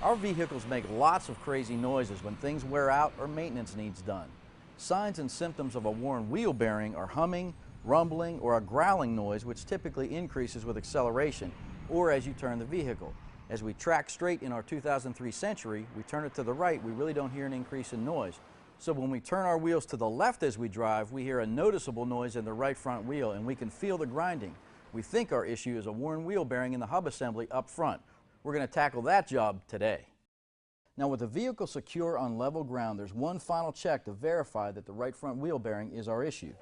Our vehicles make lots of crazy noises when things wear out or maintenance needs done. Signs and symptoms of a worn wheel bearing are humming, rumbling, or a growling noise, which typically increases with acceleration or as you turn the vehicle. As we track straight in our 2003 Century, we turn it to the right, we really don't hear an increase in noise. So when we turn our wheels to the left as we drive, we hear a noticeable noise in the right front wheel and we can feel the grinding. We think our issue is a worn wheel bearing in the hub assembly up front. We're going to tackle that job today. Now, with the vehicle secure on level ground, there's one final check to verify that the right front wheel bearing is our issue.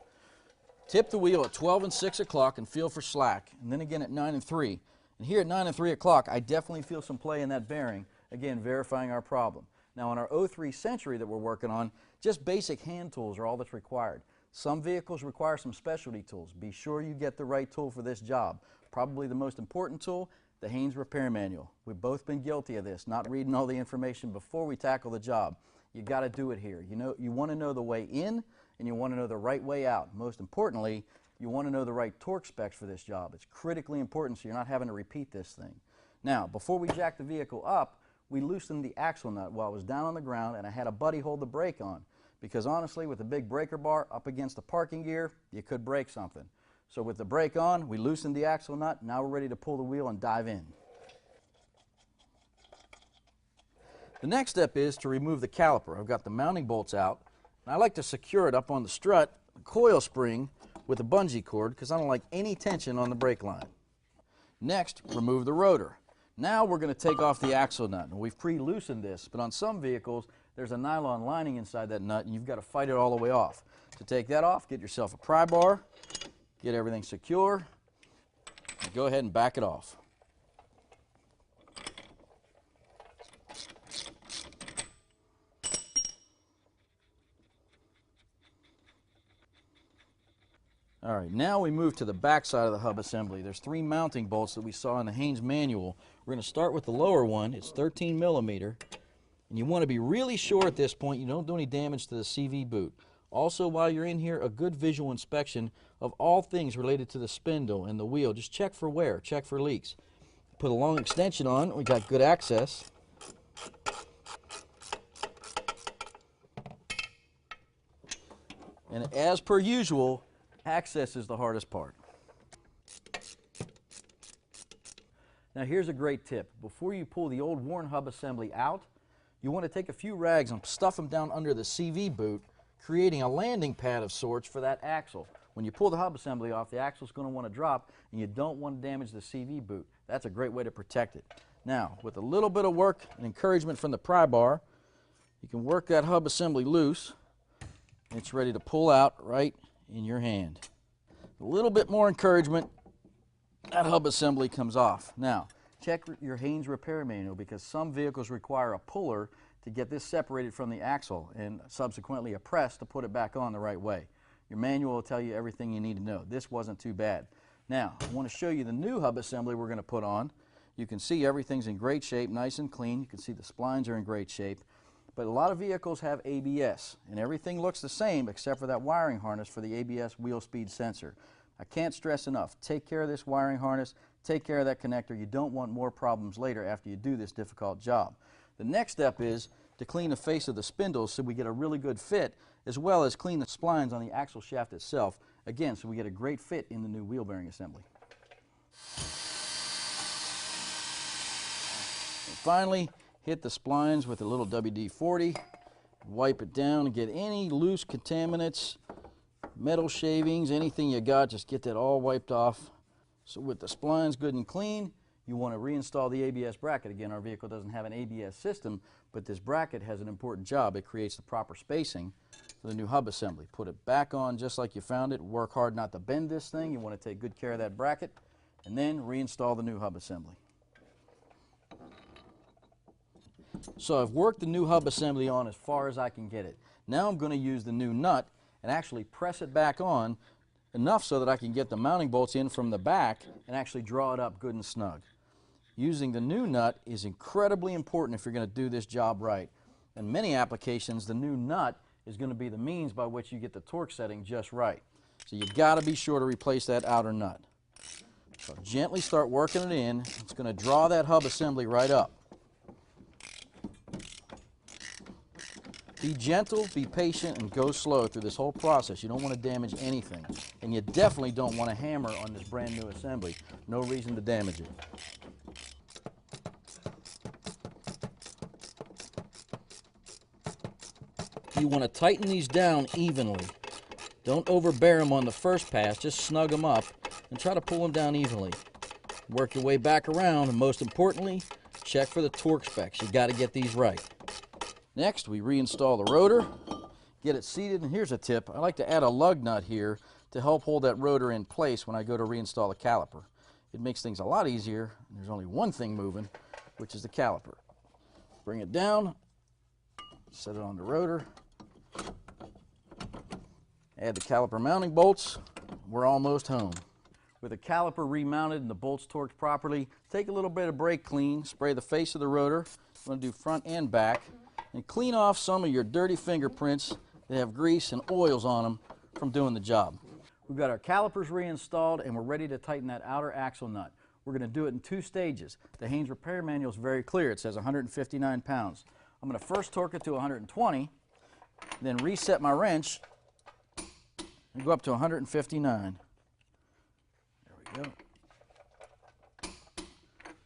Tip the wheel at 12 and 6 o'clock and feel for slack, and then again at 9 and 3. And here at 9 and 3 o'clock, I definitely feel some play in that bearing, again verifying our problem. Now, on our 03 Century that we're working on, just basic hand tools are all that's required. Some vehicles require some specialty tools. Be sure you get the right tool for this job. Probably the most important tool, the Haynes Repair Manual. We've both been guilty of this, not reading all the information before we tackle the job. You got to do it here. You want to know the way in and you want to know the right way out. Most importantly, you want to know the right torque specs for this job. It's critically important so you're not having to repeat this thing. Now, before we jack the vehicle up, we loosened the axle nut while it was down on the ground and I had a buddy hold the brake on. Because honestly, with the big breaker bar up against the parking gear, you could break something. So with the brake on, we loosened the axle nut. Now we're ready to pull the wheel and dive in. The next step is to remove the caliper. I've got the mounting bolts out, and I like to secure it up on the strut, coil spring, with a bungee cord because I don't like any tension on the brake line. Next, remove the rotor. Now we're going to take off the axle nut. And we've pre-loosened this, but on some vehicles, there's a nylon lining inside that nut, and you've got to fight it all the way off. To take that off, get yourself a pry bar, get everything secure, and go ahead and back it off. All right, now we move to the back side of the hub assembly. There's 3 mounting bolts that we saw in the Haynes manual. We're going to start with the lower one. It's 13 millimeter. And you want to be really sure at this point you don't do any damage to the CV boot. Also, while you're in here, a good visual inspection of all things related to the spindle and the wheel. Just check for wear, check for leaks. Put a long extension on, we got good access. And as per usual, access is the hardest part. Now here's a great tip. Before you pull the old worn hub assembly out, you want to take a few rags and stuff them down under the CV boot, creating a landing pad of sorts for that axle. When you pull the hub assembly off, the axle's going to want to drop, and you don't want to damage the CV boot. That's a great way to protect it. Now, with a little bit of work and encouragement from the pry bar, you can work that hub assembly loose. It's ready to pull out right in your hand. A little bit more encouragement, that hub assembly comes off. Now, check your Haynes Repair Manual because some vehicles require a puller to get this separated from the axle and subsequently a press to put it back on the right way. Your manual will tell you everything you need to know. This wasn't too bad. Now, I want to show you the new hub assembly we're going to put on. You can see everything's in great shape, nice and clean. You can see the splines are in great shape. But a lot of vehicles have ABS, and everything looks the same except for that wiring harness for the ABS wheel speed sensor. I can't stress enough, take care of this wiring harness, take care of that connector. You don't want more problems later after you do this difficult job. The next step is to clean the face of the spindles so we get a really good fit, as well as clean the splines on the axle shaft itself, again, so we get a great fit in the new wheel bearing assembly. And finally, hit the splines with a little WD-40, wipe it down and get any loose contaminants, metal shavings, anything you got, just get that all wiped off. So with the splines good and clean, you want to reinstall the ABS bracket. Again, our vehicle doesn't have an ABS system, but this bracket has an important job. It creates the proper spacing for the new hub assembly. Put it back on just like you found it. Work hard not to bend this thing. You want to take good care of that bracket, and then reinstall the new hub assembly. So I've worked the new hub assembly on as far as I can get it. Now I'm going to use the new nut and actually press it back on enough so that I can get the mounting bolts in from the back and actually draw it up good and snug. Using the new nut is incredibly important if you're going to do this job right. In many applications, the new nut is going to be the means by which you get the torque setting just right. So you've got to be sure to replace that outer nut. So gently start working it in. It's going to draw that hub assembly right up. Be gentle, be patient, and go slow through this whole process. You don't want to damage anything. And you definitely don't want to hammer on this brand new assembly. No reason to damage it. You want to tighten these down evenly. Don't overbear them on the first pass, just snug them up and try to pull them down evenly. Work your way back around, and most importantly, check for the torque specs. You got to get these right. Next, we reinstall the rotor, get it seated, and here's a tip. I like to add a lug nut here to help hold that rotor in place when I go to reinstall the caliper. It makes things a lot easier. There's only one thing moving, which is the caliper. Bring it down, set it on the rotor, add the caliper mounting bolts. We're almost home. With the caliper remounted and the bolts torqued properly, take a little bit of brake clean, spray the face of the rotor. I'm going to do front and back, and clean off some of your dirty fingerprints that have grease and oils on them from doing the job. We've got our calipers reinstalled, and we're ready to tighten that outer axle nut. We're going to do it in 2 stages. The Haynes repair manual is very clear. It says 159 pounds. I'm going to first torque it to 120, then reset my wrench and go up to 159. There we go.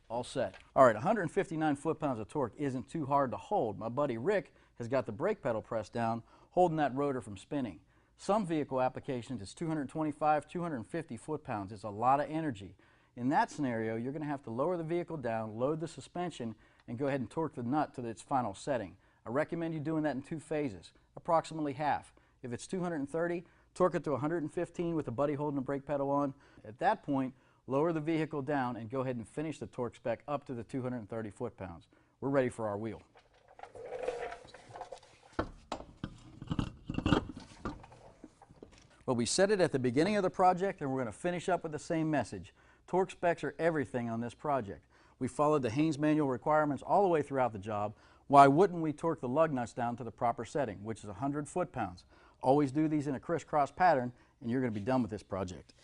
All set. All right, 159 foot-pounds of torque isn't too hard to hold. My buddy Rick has got the brake pedal pressed down, holding that rotor from spinning. Some vehicle applications, it's 225, 250 foot-pounds. It's a lot of energy. In that scenario, you're going to have to lower the vehicle down, load the suspension, and go ahead and torque the nut to its final setting. I recommend you doing that in 2 phases, approximately half. If it's 230, torque it to 115 with the buddy holding the brake pedal on. At that point, lower the vehicle down and go ahead and finish the torque spec up to the 230 foot-pounds. We're ready for our wheel. Well, we said it at the beginning of the project, and we're going to finish up with the same message. Torque specs are everything on this project. We followed the Haynes manual requirements all the way throughout the job. Why wouldn't we torque the lug nuts down to the proper setting, which is 100 foot-pounds? Always do these in a crisscross pattern, and you're going to be done with this project.